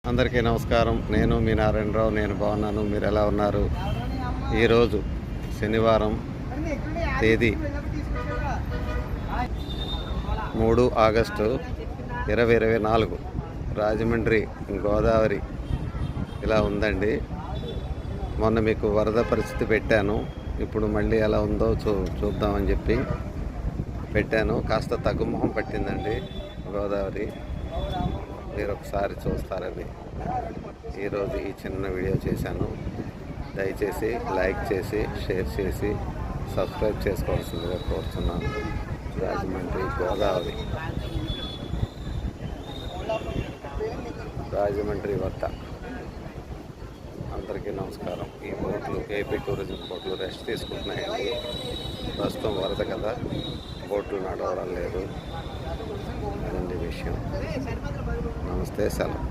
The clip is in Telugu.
అందరికీ నమస్కారం. నేను మీ నారాయణరావు. నేను బాగున్నాను. మీరు ఎలా ఉన్నారు? ఈరోజు శనివారం, తేదీ 3 ఆగస్టు 2024. రాజమండ్రి గోదావరి ఇలా ఉందండి. మొన్న మీకు వరద పరిస్థితి పెట్టాను. ఇప్పుడు మళ్ళీ ఎలా ఉందో చూద్దామని చెప్పి పెట్టాను. కాస్త తగ్గుముఖం పట్టిందండి గోదావరి. మీరు ఒకసారి చూస్తారని ఈరోజు ఈ చిన్న వీడియో చేశాను. దయచేసి లైక్ చేసి, షేర్ చేసి, సబ్స్క్రైబ్ చేసుకోవాల్సిందిగా కోరుతున్నాను. రాజమండ్రి గోదావరి, రాజమండ్రి వద్ద అందరికీ నమస్కారం. ఈ బోట్లు ఏపీ టూరిజం బోట్లు రెస్ట్ తీసుకుంటున్నాయండి. ప్రస్తుతం వరద కదా, బోట్లు నడవడం లేదు. అదండి విషయం. నమస్తే, సెలవు.